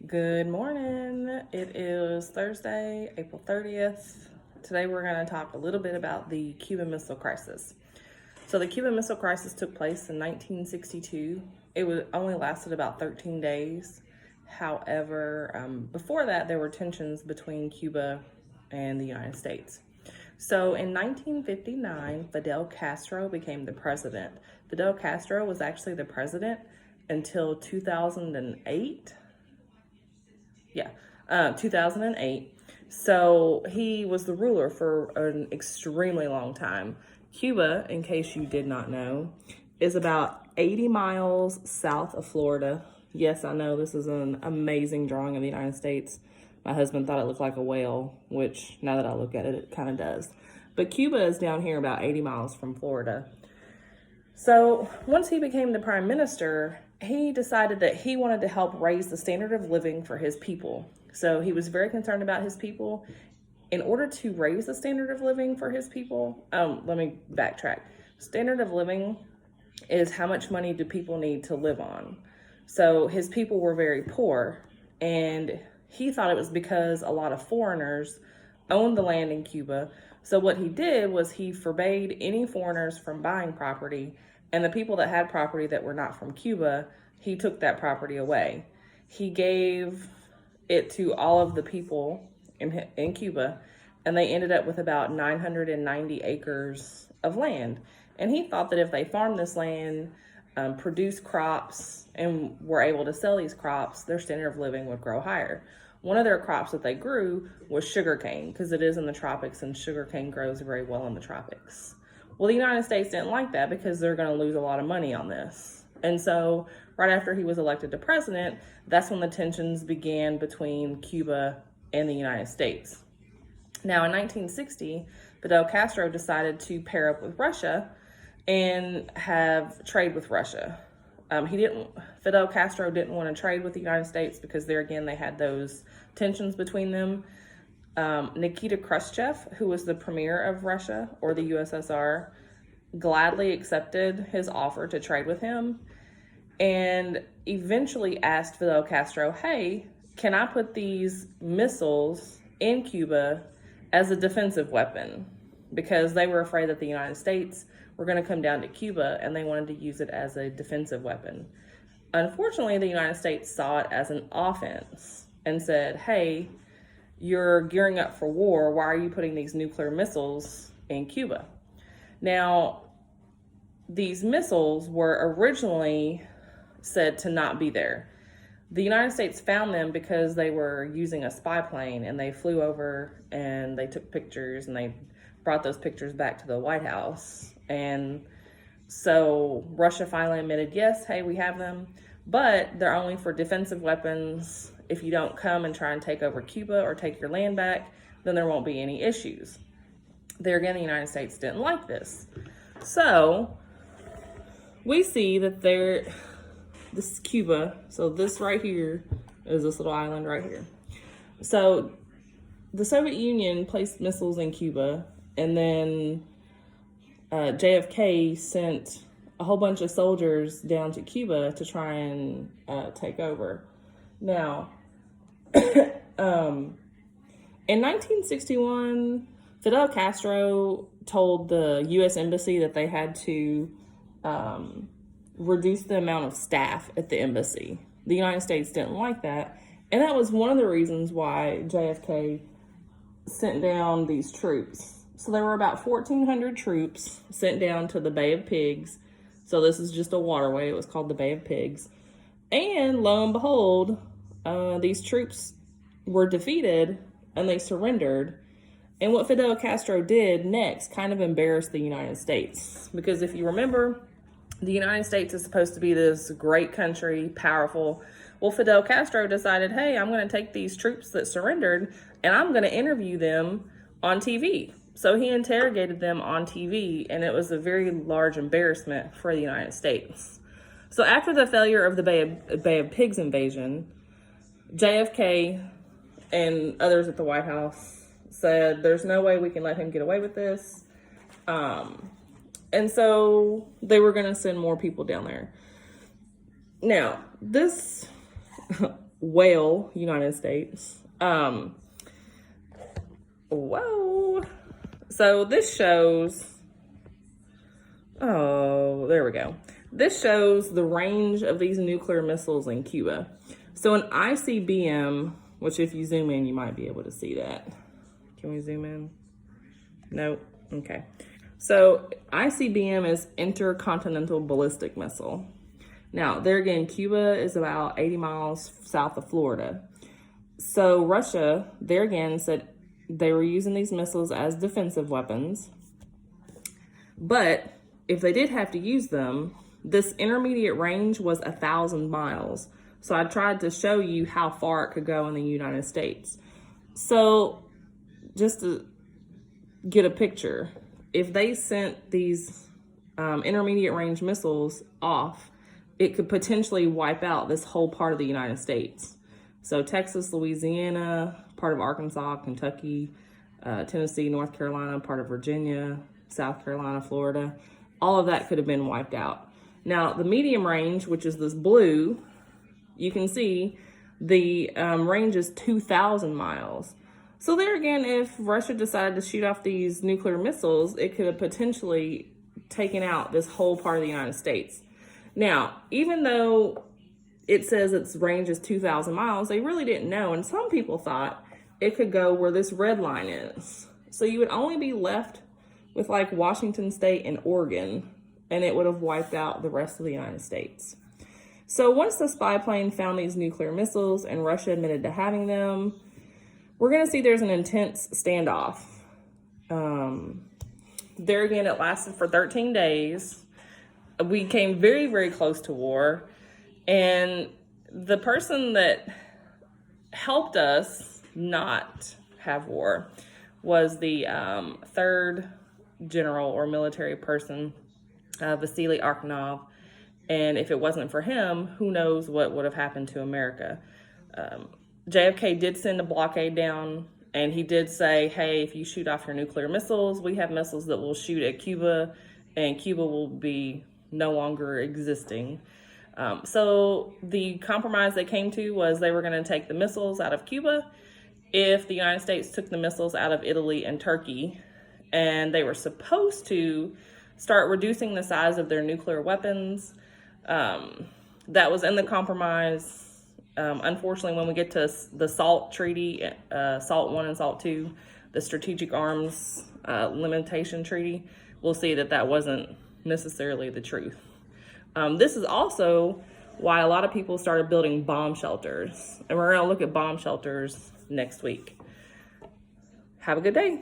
Good morning. It is Thursday, April 30th. Today we're going to talk a little bit about the Cuban Missile Crisis. So the Cuban Missile Crisis took place in 1962. It only lasted about 13 days. However, before that, there were tensions between Cuba and the United States. So in 1959, Fidel Castro became the president. Fidel Castro was actually the president until 2008. 2008. So he was the ruler for an extremely long time. Cuba, in case you did not know, is about 80 miles south of Florida. Yes, I know this is an amazing drawing of the United States. My husband thought it looked like a whale, which now that I look at it, it kind of does. But Cuba is down here about 80 miles from Florida. So once he became the prime minister, he decided that he wanted to help raise the standard of living for his people. So he was very concerned about his people. In order to raise the standard of living for his people, let me backtrack. Standard of living is how much money do people need to live on. So his people were very poor, and he thought it was because a lot of foreigners owned the land in Cuba. So what he did was he forbade any foreigners from buying property, and the people that had property that were not from Cuba, he took that property away. He gave it to all of the people in Cuba, and they ended up with about 990 acres of land. And he thought that if they farmed this land, produced crops, and were able to sell these crops, their standard of living would grow higher. One of their crops that they grew was sugarcane, because it is in the tropics, and sugarcane grows very well in the tropics. Well, the United States didn't like that because they're going to lose a lot of money on this. And so right after he was elected to president, that's when the tensions began between Cuba and the United States. Now, in 1960, Fidel Castro decided to pair up with Russia and have trade with Russia. Fidel Castro didn't want to trade with the United States because there again, they had those tensions between them. Nikita Khrushchev, who was the premier of Russia or the USSR, gladly accepted his offer to trade with him and eventually asked Fidel Castro, hey, can I put these missiles in Cuba as a defensive weapon? Because they were afraid that the United States were going to come down to Cuba and they wanted to use it as a defensive weapon. Unfortunately, the United States saw it as an offense and said, hey, you're gearing up for war. Why are you putting these nuclear missiles in Cuba? Now, these missiles were originally said to not be there. The United States found them because they were using a spy plane, and they flew over and they took pictures, and they brought those pictures back to the White House. And so Russia finally admitted, yes, hey, we have them, but they're only for defensive weapons. If you don't come and try and take over Cuba or take your land back, then there won't be any issues. There again, the United States didn't like this. So we see that this is Cuba. So this right here is this little island right here. So the Soviet Union placed missiles in Cuba, and then JFK sent a whole bunch of soldiers down to Cuba to try and take over. Now, in 1961, Fidel Castro told the U.S. Embassy that they had to reduce the amount of staff at the embassy. The United States didn't like that, and that was one of the reasons why JFK sent down these troops. So there were about 1,400 troops sent down to the Bay of Pigs. So this is just a waterway. It was called the Bay of Pigs. And lo and behold, these troops were defeated and they surrendered. And what Fidel Castro did next kind of embarrassed the United States. Because if you remember, the United States is supposed to be this great country, powerful. Well, Fidel Castro decided, hey, I'm going to take these troops that surrendered and I'm going to interview them on TV. So he interrogated them on TV, and it was a very large embarrassment for the United States. So after the failure of the Bay of Pigs invasion, JFK and others at the White House said, there's no way we can let him get away with this. And so they were going to send more people down there. Now, this whale, United States. Whoa. So this shows, oh, there we go. This shows the range of these nuclear missiles in Cuba. So an ICBM, which if you zoom in, you might be able to see that. Can we zoom in? Nope. Okay. So ICBM is intercontinental ballistic missile. Now, there again, Cuba is about 80 miles south of Florida. So Russia, there again, said they were using these missiles as defensive weapons. But if they did have to use them, this intermediate range was 1,000 miles. So I tried to show you how far it could go in the United States. So just to get a picture, if they sent these intermediate range missiles off, it could potentially wipe out this whole part of the United States. So Texas, Louisiana, part of Arkansas, Kentucky, Tennessee, North Carolina, part of Virginia, South Carolina, Florida, all of that could have been wiped out. Now, the medium range, which is this blue, you can see the range is 2,000 miles. So there again, if Russia decided to shoot off these nuclear missiles, it could have potentially taken out this whole part of the United States. Now, even though it says its range is 2,000 miles, they really didn't know. And some people thought it could go where this red line is. So you would only be left with like Washington State and Oregon, and it would have wiped out the rest of the United States. So once the spy plane found these nuclear missiles and Russia admitted to having them, we're going to see there's an intense standoff. There again, it lasted for 13 days. We came very, very close to war. And the person that helped us not have war was the third general or military person, Vasily Arkanov. And if it wasn't for him, who knows what would have happened to America. JFK did send a blockade down, and he did say, hey, if you shoot off your nuclear missiles, we have missiles that will shoot at Cuba, and Cuba will be no longer existing. So the compromise they came to was they were going to take the missiles out of Cuba if the United States took the missiles out of Italy and Turkey, and they were supposed to start reducing the size of their nuclear weapons. That was in the compromise. Unfortunately, when we get to the SALT Treaty, SALT 1 and SALT 2, the Strategic Arms Limitation Treaty, we'll see that that wasn't necessarily the truth. This is also why a lot of people started building bomb shelters. And we're going to look at bomb shelters next week. Have a good day.